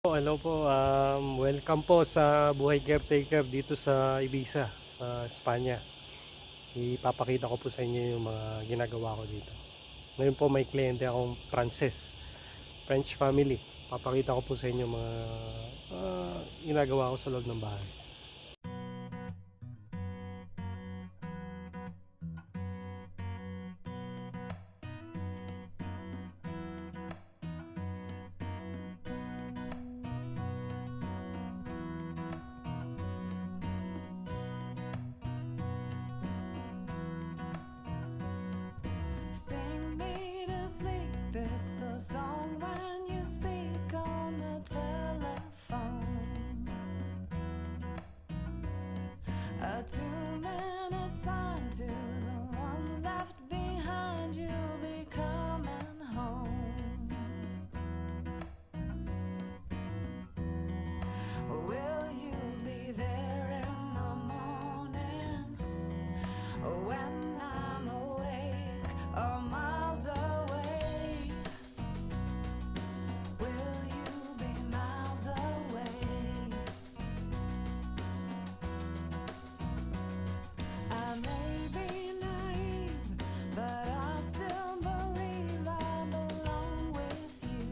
Hello po, welcome po sa Buhay Caretaker dito sa Ibiza, sa Espanya. Ipapakita ko po sa inyo yung mga ginagawa ko dito. Ngayon po may kliyente akong French family. Papakita ko po sa inyo mga ginagawa ko sa loob ng bahay. Sing me to sleep, it's a song when you speak on the telephone. A 2-minute sign to the one left behind, you'll be coming home. Will you be there in the morning when I'm awake or miles away? Will you be miles away? I may be naive, but I still believe I belong with you.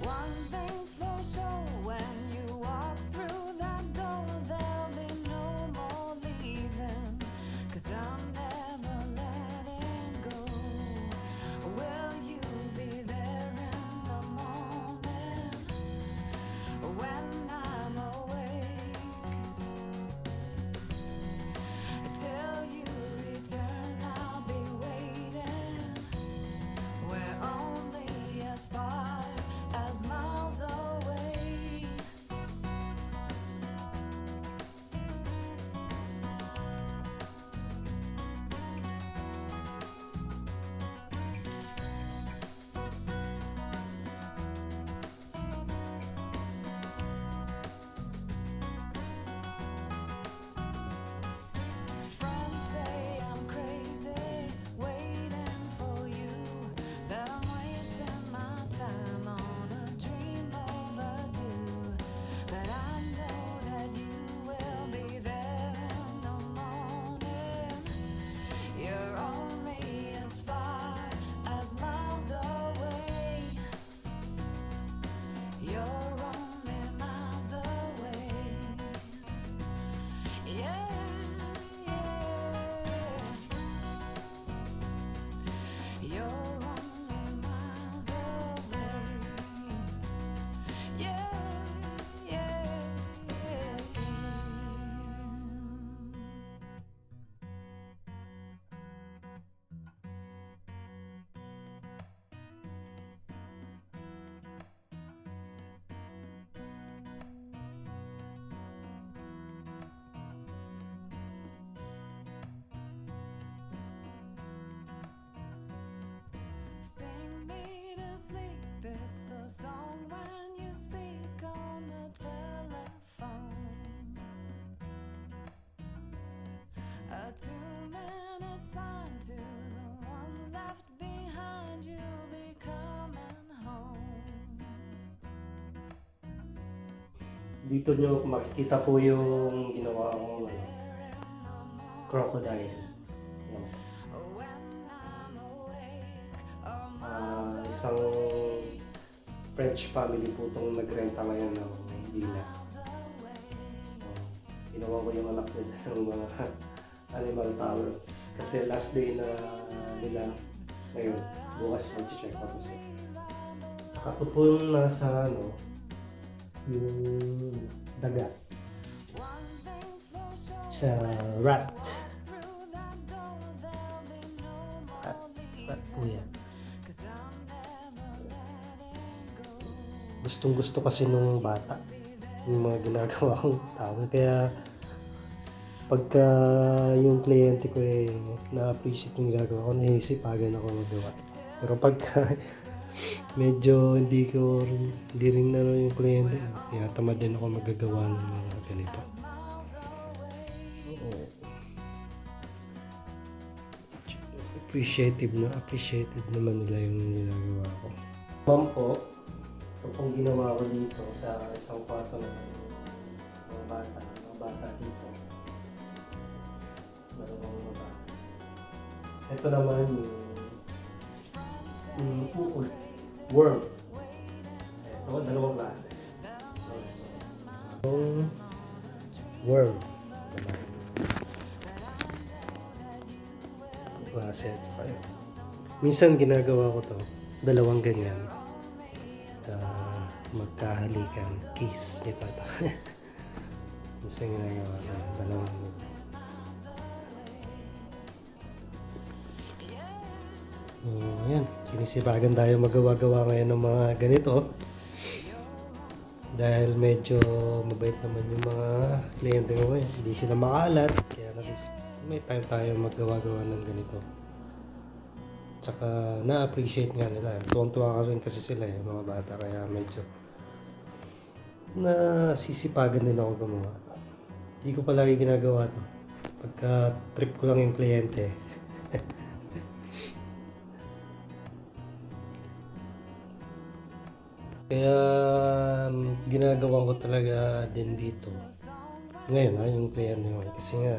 One thing's for sure, when you walk through that door, there'll be no more leaving, 'cause I'm never letting go. Will you be there in the morning when I'm awake? Till you return, I'll be waiting. We're only as far as miles away. Friends say I'm crazy, waiting for you, that I'm wasting my time on a dream overdue. But I know that you will be there in the morning. You're only as far as miles away. You're only miles away. Yeah, yeah. You're only miles away. Yeah, yeah, yeah. Sing me to sleep, it's a song when you speak on the telephone. A 2-minute sign to the one left behind, you'll be coming home. Dito nyo makikita po yung ginawa kong crocodile. Yan. When I'm awake or Isang French family po itong nagrenta ngayon ng villa. miles away. Ginawa ko yung anak nila ng mga animal towers. Kasi last day na nila ngayon. Bukas mag-check pa po sila. Saka ito po yung nasa yung daga. One thing's for sure, Sa rat. through that door there'll be no more Rat po yan. 'cause I'm never letting go. Gustong gusto kasi nung bata yung mga ginagawa kong tao. Kaya pagka yung kliyente ko na-appreciate yung ginagawa ko, naisipagan ako magawa. Pero pagka medyo hindi rin na yung kliyente, tinatamad din ako magagawa ng mga ganito. So, appreciated naman nila yung ginagawa ko. Ma'am po, ito pong ginawa ko dito sa isang kwarto ng mga bata dito. Dalawang mga bata. Ito naman yung uod, worm. Ito, dalawang klase. Itong worm. Klase at saka yun. Minsan ginagawa ko to, dalawang ganyan. Magkahalikan, kiss. Ito. Minsan ginagawa ko, dalawang ganyan. Ayan, sinisipagan tayo magawa-gawa ngayon ng mga ganito. Dahil medyo mabait naman yung mga kliyente ko ngayon. Hindi sila makalat, kaya may time tayo maggawa-gawa ng ganito. Tsaka na-appreciate nga nila. Tuwang-tuwa ka rin kasi sila mga bata. Kaya medyo nasisipagan din ako gumawa. Hindi ko palagi ginagawa to. Pagka trip ko lang yung kliyente. Kaya ginagawa ko talaga din dito. Ngayon yung kliyente ko. Kasi nga,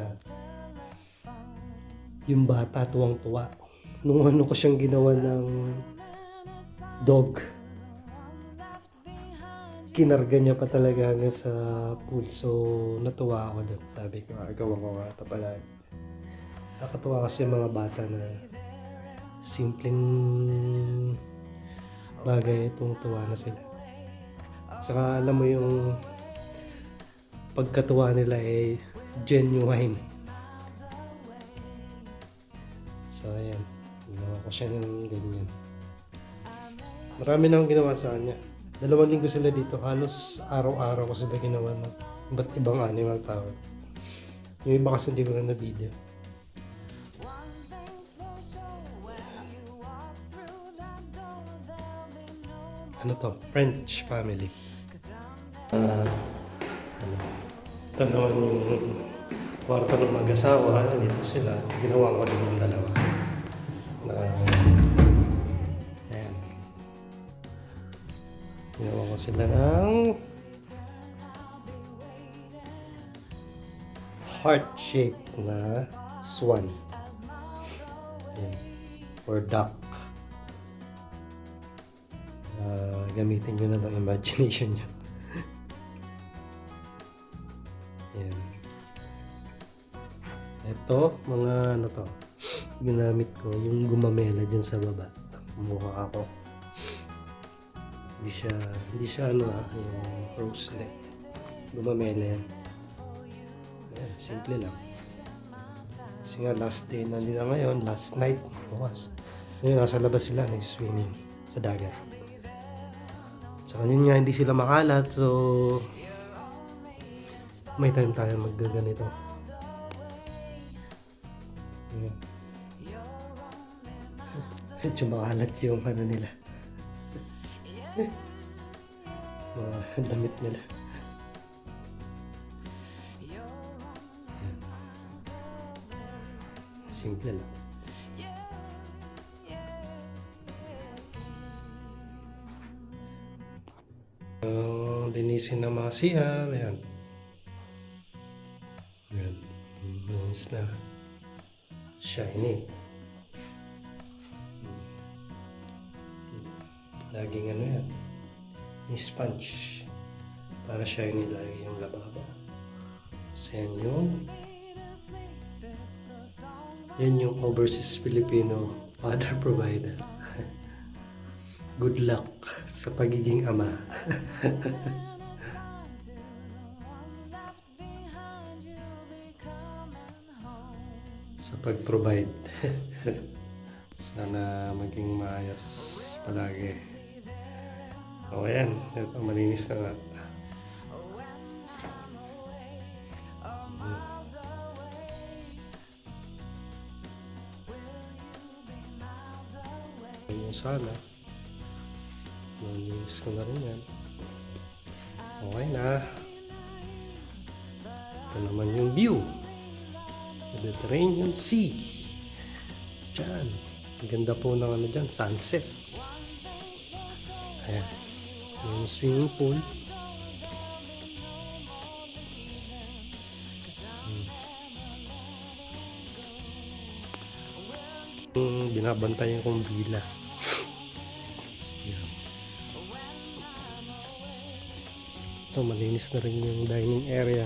yung bata tuwang-tuwa. Nung ano ko siyang ginawa ng dog. Kinarga niya pa talaga hanggang sa pool. So, natuwa ako doon. Sabi ko, gawa ko nga ito pala. Nakatuwa kasi yung mga bata na simpleng bagay itong tuwa na sila. Saka alam mo yung pagkatuwa nila ay genuine. So ayan, ginawa ko siya ng ganyan. Marami na akong ginawa sa kanya. 2 linggo sila dito, halos araw-araw ko sila ginawa ng iba't ibang animal tawag. Yung iba kasi hindi ko na video. Ano to? French family. Ito naman yung kwarto ng mag-asawa. Dito sila. Ginawa ko din yung dalawa. Ayan. Ginawa ko sila ng heart-shaped na swan. Ayan. Or duck. Gamitin nyo na lang imagination nyo. Ayan. Ito, mga ano to, ginamit ko yung gumamela dyan sa baba. Mukha ako. Hindi siya ano yung rose neck. Gumamela yan. Ayan, simple lang. Kasi nga last day na nila ngayon, last night, bukas. Ngayon, nasa labas sila, nag-swimming sa dagat. Saka yun nga, hindi sila makalat, so may time tayo maggaganito. Ayan. Medyo makalat yung ano nila. Mga damit nila. Ayan. Simple lang. Linisin ng mga CR, ayan. Ayan, linis na. Shiny. Laging ano yan, yung sponge. Para shiny lagi yung lababo. So yan yung overseas Filipino father provider. Good luck sa pagiging ama. Sa pag-provide. Sana maging maayos palagi. O ayan, ito malinis na nga. Yung sala. Nalinis ko na rin yan. Okay na. Ito naman yung view. Mediterranean Sea. Diyan. Ang ganda po ng ano dyan, sunset. Ayan. Yung swimming pool. Yung binabantayan kong villa. Ayan. Ito, malinis na rin yung dining area.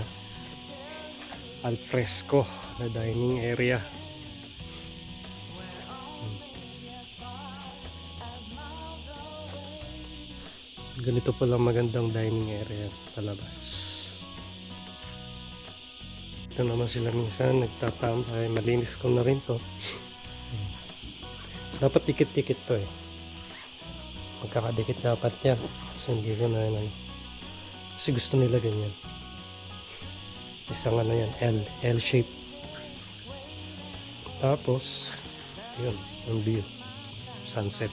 Al fresco na dining area. Ganito pala magandang dining area sa labas. Ito naman sila minsan nagtatambay. Malinis ko na rin to. Dapat dikit-dikit to eh. Magkakadikit dapat yan. So hindi ko na yan. Kasi gusto nila ganyan. Isang ano yan, L shape. Tapos, yun, yung view. Sunset.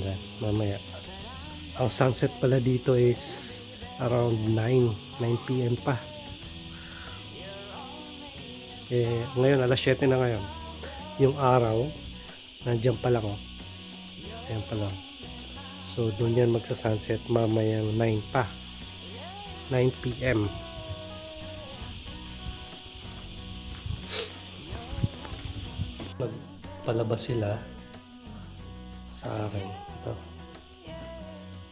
Yan, mamaya. Ang sunset pala dito is around 9 p.m. pa. Eh, ngayon, alas 7 na ngayon. Yung araw, nandiyan pa lang, oh. Ayan pa lang. So, doon yan magsa-sunset mamayang 9 pa. 9 p.m. Magpalabas sila sa akin. Ito.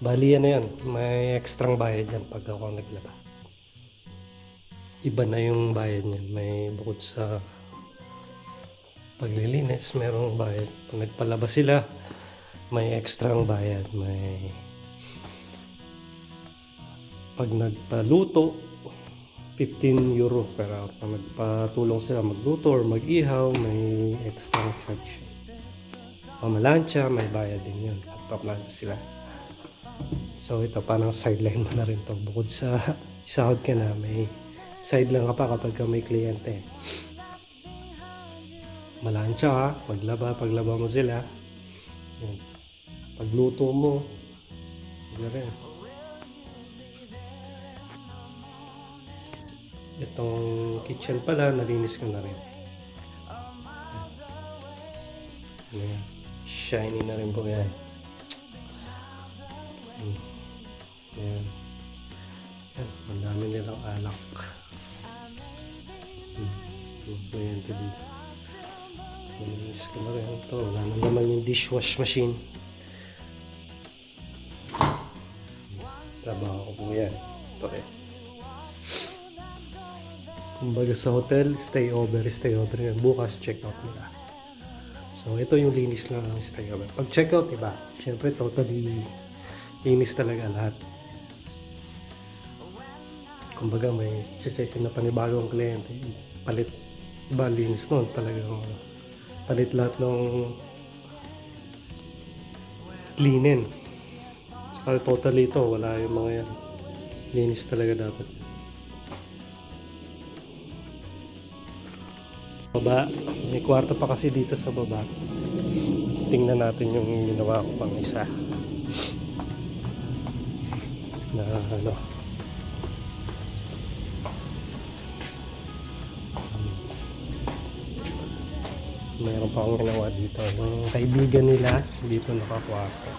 Bali yan na yan. May extrang bayad yan pag ako naglaba. Iba na yung bayad niyan. May bukod sa paglilinis, merong bayad. Pag nagpalabas sila, may extrang bayad. May pag nagpaluto, 15 euro per hour. Pag nagpatulong sila magluto or mag-ihaw, may extra charge. Pamalansya, may bayad din yun. Pagpaplansya sila. So ito, parang sideline mo na rin to. Bukod sa isahod ka na, may side lang ka pa kapag ka may kliyente. Malansya ka, paglaba mo sila. Yan. Pagluto mo, rin. Itong kitchen pala, nalinis ko na rin. Ayan. Shiny na rin po yan. Ayan. Ayan. Ang dami nilang alak. Ayan ito dito. Nalinis ko na rin ito. Wala na naman yung dishwash machine. Trabaho ko po yan. Ito eh. Kumbaga sa hotel, stay over yan. Bukas check out nila. So ito yung linis lang ng stay over. Pag check out, iba. Siyempre totally linis talaga lahat. Kumbaga may check na panibagong kliyente. Palit, iba linis nun. Talagang palit lahat ng linen. Saka totally ito, wala yung mga yan. Linis talaga dapat. Baba, may kwarto pa kasi dito sa baba. Tingnan natin yung ginawa ko pang isa. Na ano. Mayroon pa akong ginawa dito. Yung kaibigan nila, dito nakakwarto.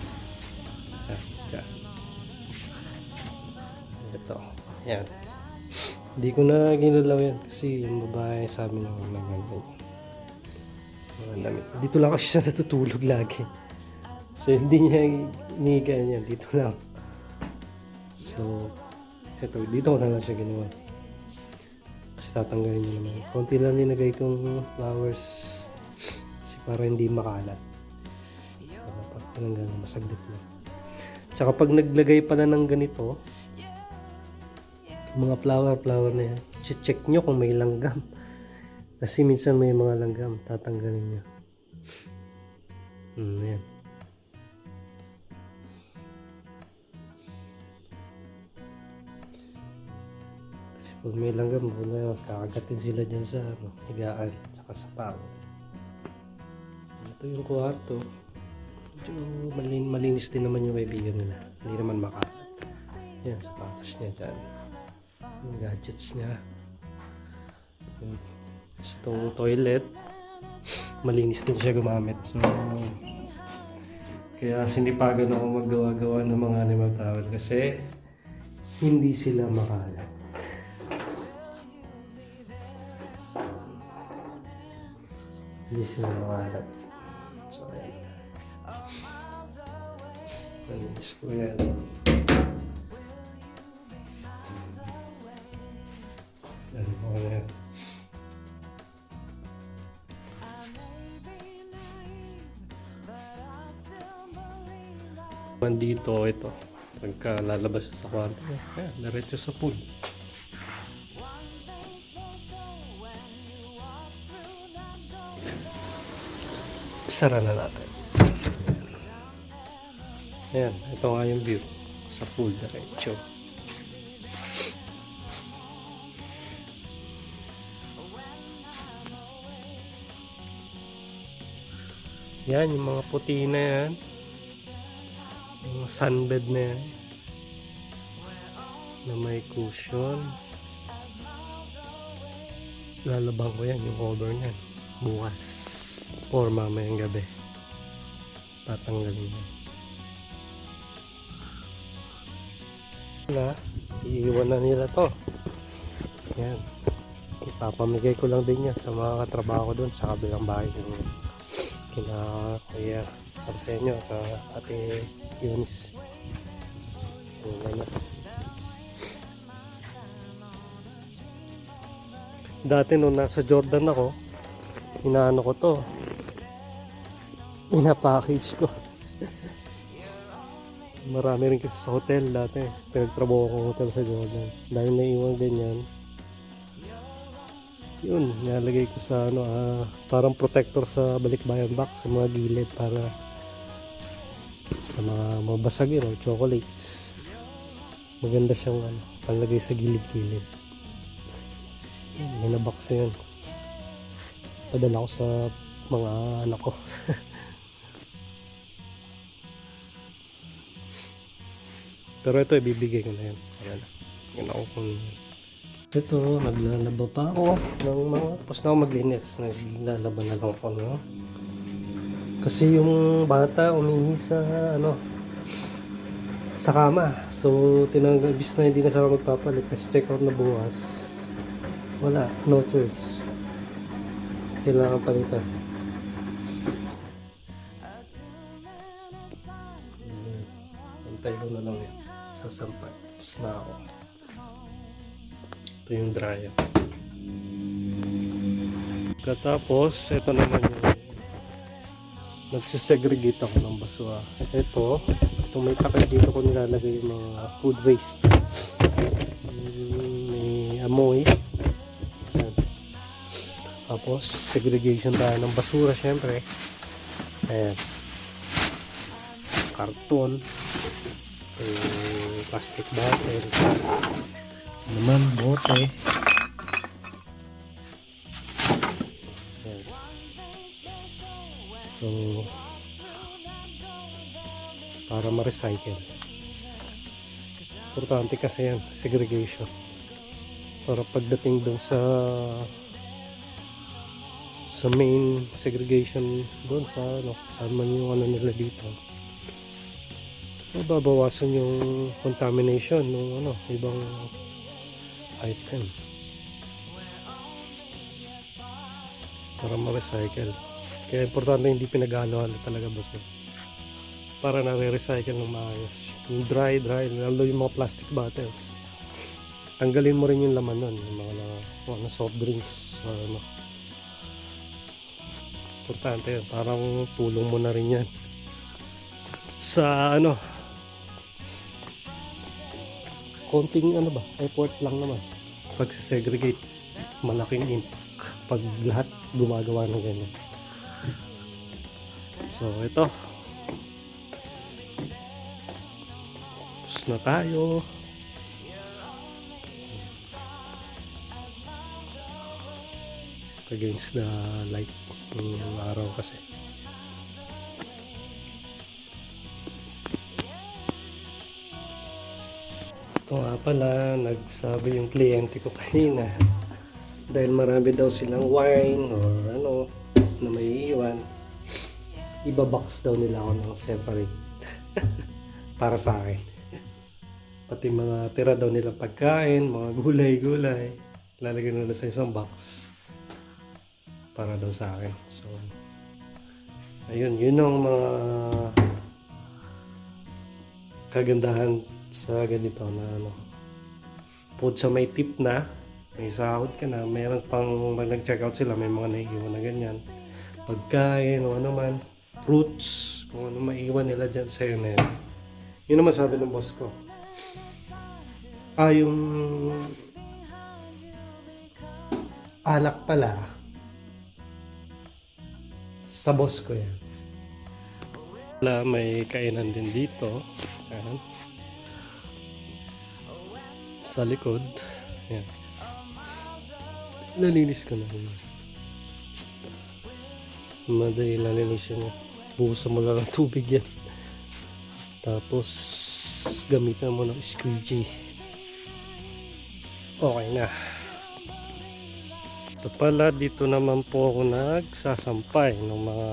Diyan. Ito. Yan. Hindi ko na ginalaw yan kasi yung babae sabi niya mga damit. Dito lang kasi siya natutulog lagi. So hindi niya inigaan yan. Dito lang. So eto, dito ko na lang siya ginawa. Kasi tatanggalin niya naman. Konti lang nilagay kong flowers kasi para hindi makalat. Dapat tinanggal na masaglit lang. Tsaka pag naglagay pala ng ganito, mga flower na yan, check nyo kung may langgam kasi minsan may mga langgam, tatanggalin nyo. Yan. Kasi pag may langgam, kakagatin sila dyan sa higaan saka sa tao. Ito yung kwarto. Malinis din naman yung kaibigan nila, hindi naman makalat. Yan, sapatos niya dyan, yung gadgets niya. Itong toilet, malinis din siya gumamit. So Kaya sinipagan ako maggawa-gawa ng mga animal towel kasi hindi sila makalat. Hindi sila makalat. So, ayan. Malinis po yan. Ano po yan? Dito, ito. Pagka lalabas siya sa kwarto, ayan, diretso sa pool. Sara na natin. Ayan, ito nga yung view. Sa pool, diretso. Yan, yung mga puti na yan. Yung sunbed na yan. Na may cushion. Lalabang ko yan, yung cover niyan. Bukas. Or mamayang gabi. Tatanggalin yan. Iiwan na nila to. Yan. Ipapamigay ko lang din yan sa mga katrabaho ko doon sa kabilang bahay yung kina Kuya Arsenio sa Ate Yunis. Ano. Dati nung nasa Jordan ako, inaano ko to, ina-package ko. Marami rin kasi sa hotel dati. Pinagtrabaho ko hotel sa Jordan. Dahil naiwan ganyan, yun, nalagay ko sa ano, parang protector sa balikbayan box sa mga gilid para sa mga mabasagin o chocolates. Maganda siyang palagay sa gilid-gilid. May nabox na yun. Padala ko sa mga anak ko. Pero ito ibibigay ko na yan. Ayan. Yan ako kung... Ito, naglalaba pa ako ng mga... Tapos na ako maglinis. Naglalaba na lang ako, no? Kasi yung bata umihi sa, sa kama. So, bis na hindi na siya magpapalit. Kasi check out na bukas. Wala, no choice. Kailangan palitan. Antay ko na lang yan. Sasampan. Tapos na ako. Ito yung dryer. Katapos, ito naman yung nagsisegregate ako ng basura. Itong may takip dito ko nilalagay yung mga food waste. May amoy. Ayan. Tapos, segregation tayo ng basura syempre. Ayan. Karton. Plastic bottle. Naman, bote. Ayan. So, para ma-recycle. Importante kasi yan, segregation. Para pagdating dun sa main segregation doon sa saan man yung nila dito, mababawasan yung contamination ng ibang item para ma-recycle. Kaya importante hindi pinag-halo-halo talaga basta para na-recycle ng maayos. Yung dry, lalo yung mga plastic bottles, tanggalin mo rin yung laman nun, yung mga soft drinks, importante yun, parang tulong mo na rin yan sa konting effort lang naman pag segregate. Malaking impact pag lahat gumagawa ng ganyan. So ito, tapos na tayo. Against the light ng araw kasi. Ito nga pala, nagsabi yung kliyente ko kanina dahil marami daw silang wine or na may iwan. ibabox daw nila ako ng separate para sa akin. Pati mga tira daw nila pagkain, mga gulay-gulay, lalagyan nila sa isang box para daw sa akin. So, ayun, yun ang mga kagandahan sa ganito na ano. Bukod sa may tip na, may sahod ka na, meron pang nag-check out sila, may mga naiiwan na ganyan. Pagkain o ano man, fruits, kung ano maiwan nila dyan sa'yo na yun. Yun naman sabi ng boss ko. Yung alak pala, sa boss ko yan. Wala, may kainan din dito. Ayan. Sa likod. Ayan. Nalinis ko na yun. Madali lalinis yun. Buhusan mo lang ng tubig yan. Tapos gamitan mo ng squeegee. Okay na. Ito pala, dito naman po ako nagsasampay ng mga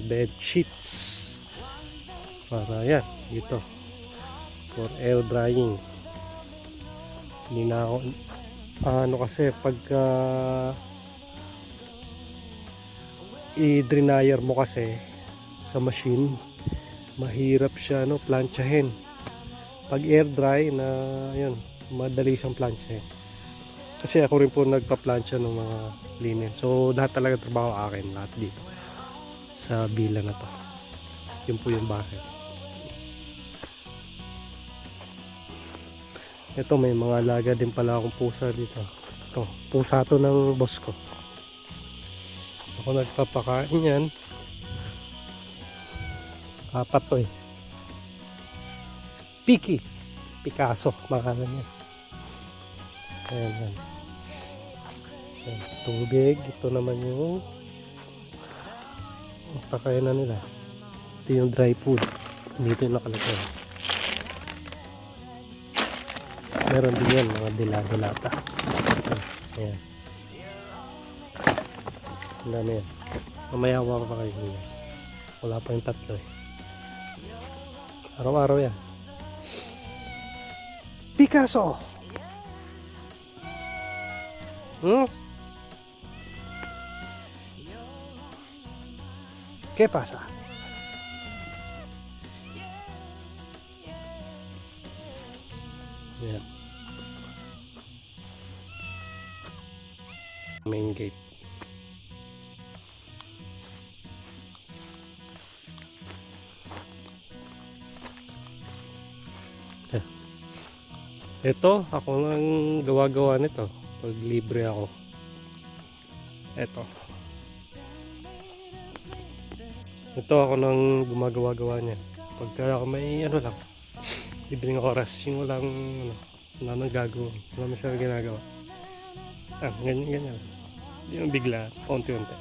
bed sheets. Para yan, dito. For air drying. Hindi na ako, ano kasi, pagka i-dryer mo kasi sa machine, mahirap siya, no, planchahin. Pag air dry na, yun, madali siyang planchahin. Kasi ako rin po nagpa-plancha ng mga linen. So, lahat talaga trabaho akin, lahat dito. Sa bila na to. Yun po yung bahay. Ito, may mga alaga din pala akong pusa dito. Ito, pusa to ng boss ko. Ako nagpapakain yan. 4 to eh. Piki. Picasso, makanan yan. Ayan, yan. Ayan, tubig. Ito naman yung pakainan nila. Ito yung dry food. Dito yung nakalagay. Meron din yan, mga dila-dilata. Ayan. Ang dami yan. Mamaya pa kayo yan. Wala pa yung 3 eh. Araw-araw yan. Picasso! ¿Qué pasa? Yan. Main gate. Ito, ako lang gawa-gawa nito pag libre ako. Ito ako nang gumagawa-gawa niya. Pagka ako may ano lang, libreng oras, yung walang ano, wala nang gagawin, wala masyadong ginagawa. Ganyan. Hindi yung bigla, unti-unti.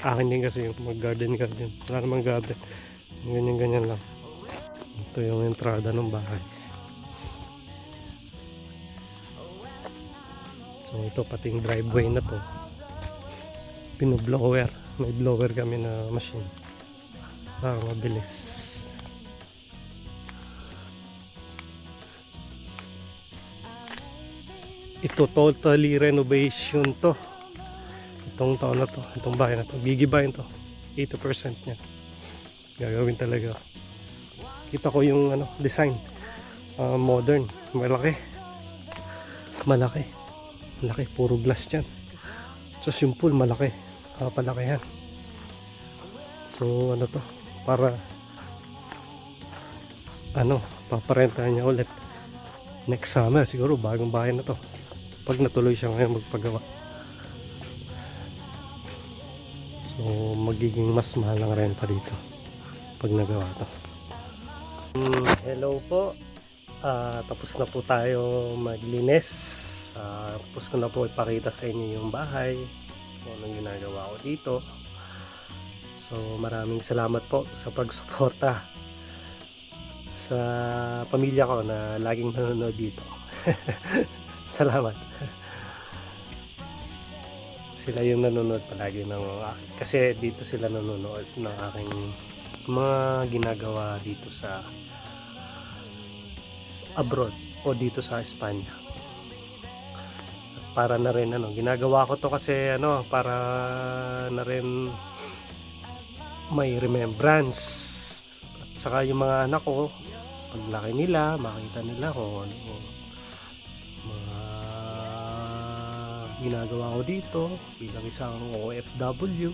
Akin din kasi yung mag-garden. Wala namang garden. Ganyan lang. Ito yung entrada ng bahay. So ito pating driveway na to. Pinoblower. May blower kami na machine. Para mabilis. Ito totally renovation to. Itong taon na to. Itong bahay na to. Gigibayin to. 80% niya. Gagawin talaga. Kita ko yung ano, design. Modern. Malaki. Puro glass dyan. So yung pool malaki. Palakihan. So ano to. Para paparentahan niya ulit. Next summer siguro bagong bahay na to. Pag natuloy siya ngayon magpagawa. So magiging mas mahal ang renta dito. Pag nagawa to. Hello po. Tapos na po tayo maglinis. Tapos ko na po ipakita sa inyo yung bahay. Kung anong ginagawa ko dito. So maraming salamat po sa pagsuporta sa pamilya ko na laging nanonood dito. Salamat. Kasi Sila yung nanonood palagi kasi dito sila nanonood ng aking mga ginagawa dito sa abroad o dito sa Espanya. Para na rin ginagawa ko to kasi para na rin may remembrance. At saka yung mga anak ko, paglaki nila, makita nila kung ano mga ginagawa ko dito bilang isang OFW.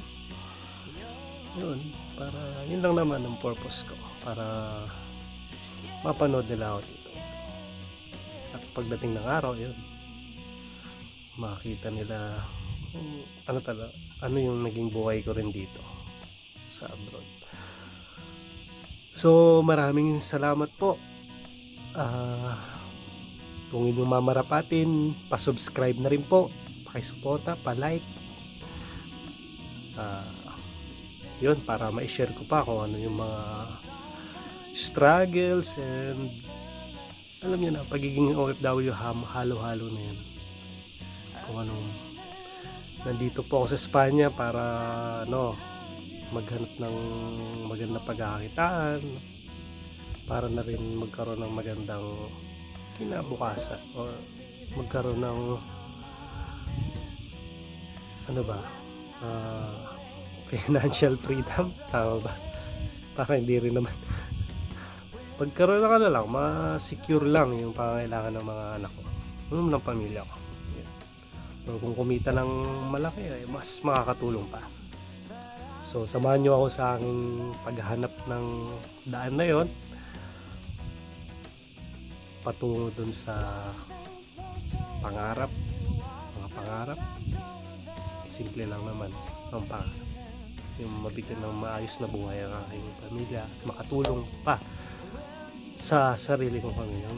Yun, para yun lang naman ang purpose ko, para mapanood nila ako dito. At pagdating ng araw, yun, makita nila ano yung naging buhay ko rin dito sa abroad. So maraming salamat po. Kung inyong mamarapatin, pa-subscribe na rin po, pakisuporta, pa-like, yun, para ma-share ko pa kung ano yung mga struggles and alam niyo na, pagiging OFW, halo-halo na yan. Kung anong nandito po ako sa Espanya para maghanap ng magandang pagkakakitaan, para na rin magkaroon ng magandang kinabukasan or magkaroon ng financial freedom, tama ba? Para hindi rin naman pagkaroon na lang, ma-secure lang yung pangangailangan ng mga anak ko, ng pamilya ko. So kung kumita ng malaki, mas makakatulong pa. So samahan nyo ako sa aking paghahanap ng daan na yon patungo dun sa pangarap, mga pangarap. Simple lang naman ang pangarap, yung mabigyan ng maayos na buhay ang aking pamilya at makatulong pa sa sarili kong pamilya,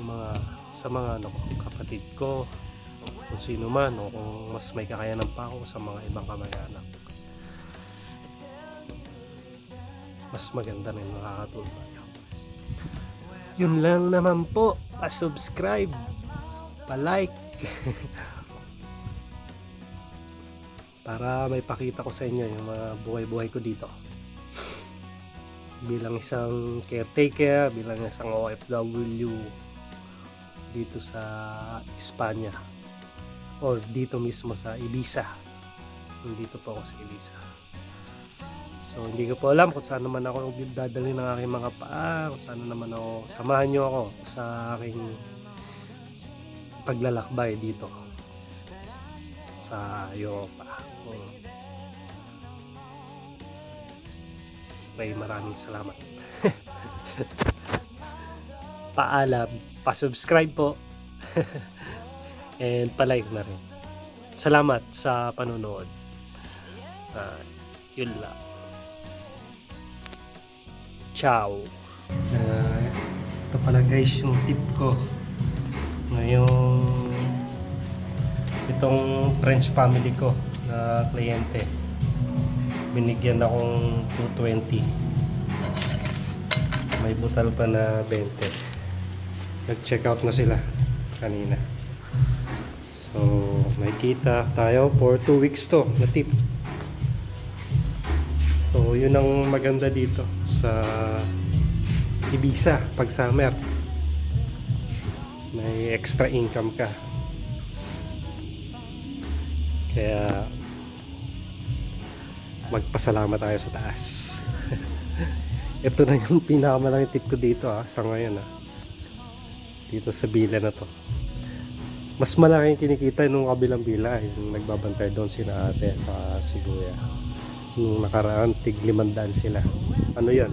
sa mga kapatid ko, kung sino man, o kung mas may kakayanan pa ako sa mga ibang kamag-anak. Mas maganda rin, makakatulong tayo. Yun lang naman po, pa-subscribe, pa-like para may pakita ko sa inyo yung mga buhay-buhay ko dito bilang isang caretaker, bilang isang OFW dito sa Espanya or dito mismo sa Ibiza. Dito po ako sa Ibiza. So hindi ko po alam kung saan naman ako dadalhin ng aking mga paa, kung saan naman ako, samahan nyo ako sa aking paglalakbay dito sa Europa. Maraming salamat. Paalam, pa-subscribe po and pa-like na rin. Salamat sa panonood. Yun lang. Ciao. Ito pala guys yung tip ko ngayong itong French family ko na kliyente. Binigyan akong 220. May butal pa na 20. Nag-check out na sila kanina. So may kita tayo for 2 weeks to na tip. So yun ang maganda dito sa Ibiza pag summer. May extra income ka. Kaya magpasalamat tayo sa taas. Ito na yung pinakamalaking tip ko dito sa ngayon dito sa bila na to. Mas malaki yung kinikita nung kabilang bila, yung nagbabantay doon sina ate at si kuya. Nung nakaraan tig 500 sila. Ano yan,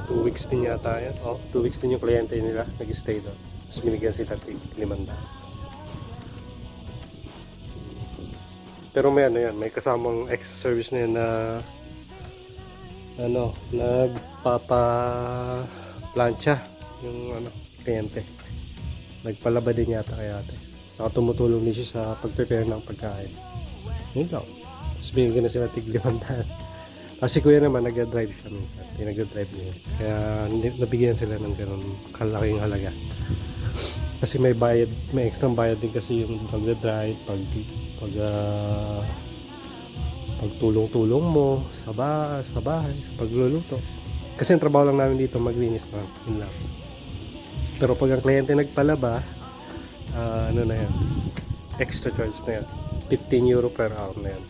2 weeks din yata yan. 2 weeks din yung kliyente nila nag-stay doon. Tapos binigyan sila tig 500. Pero may may kasamang extra service na yan na nagpapa-plancha yung kliyente. Nagpalaba din yata kay ate. Saka tumutulong din siya sa pag-prepare ng pagkain. Yun lang. Tapos binigyan na sila tig 500. Kasi kuya naman nag-drive siya minsan. Nag-drive niya. Kaya nabigyan sila ng ganun kalaking halaga. Kasi may bayad, may extra bayad din kasi yung pag-drive, Pag pagtulong-tulong mo sa bahay, sa pagluluto. Kasi ang trabaho lang namin dito maglinis lang, yun lang. Pero pag ang kliyente nagpalaba, ano na yan, extra charge na yan. 15 euro per hour na yan.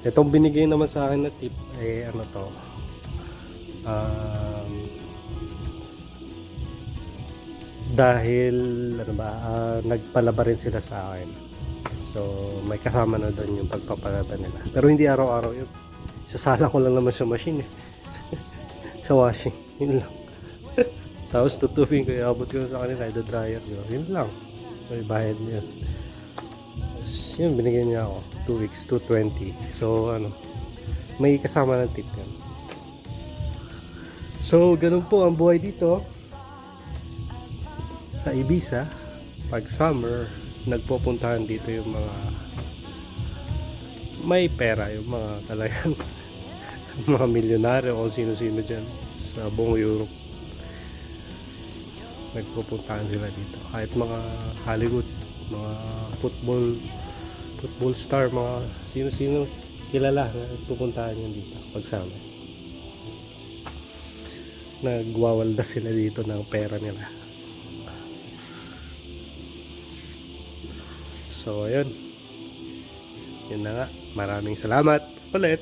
Itong binigay naman sa akin na tip, ano to, dahil, ano ba, nagpalaba rin sila sa akin. So, may kasama na doon yung pagpapalaba nila. Pero hindi araw-araw yun. Sasala ko lang naman sa machine eh. Sa washing. Yun lang. Tapos tutubing ko, iabot ko sa kanila, ito dryer. Yun lang. May bayad niya. Tapos, yun, binigyan niya ako. 2 weeks, 220. So, ano, may kasama ng tip yan. So, ganun po ang buhay dito. Sa Ibiza, pag summer, nagpupuntahan dito yung mga may pera, yung mga talagang mga milyonaryo o sino-sino dyan sa buong Europe. Nagpupuntahan sila dito. Kahit mga Hollywood, mga football star, mga sino-sino kilala na nagpupuntahan yun dito pag summer. Nagwawalda sila dito ng pera nila. So, ayun. Yun na nga. Maraming salamat ulit.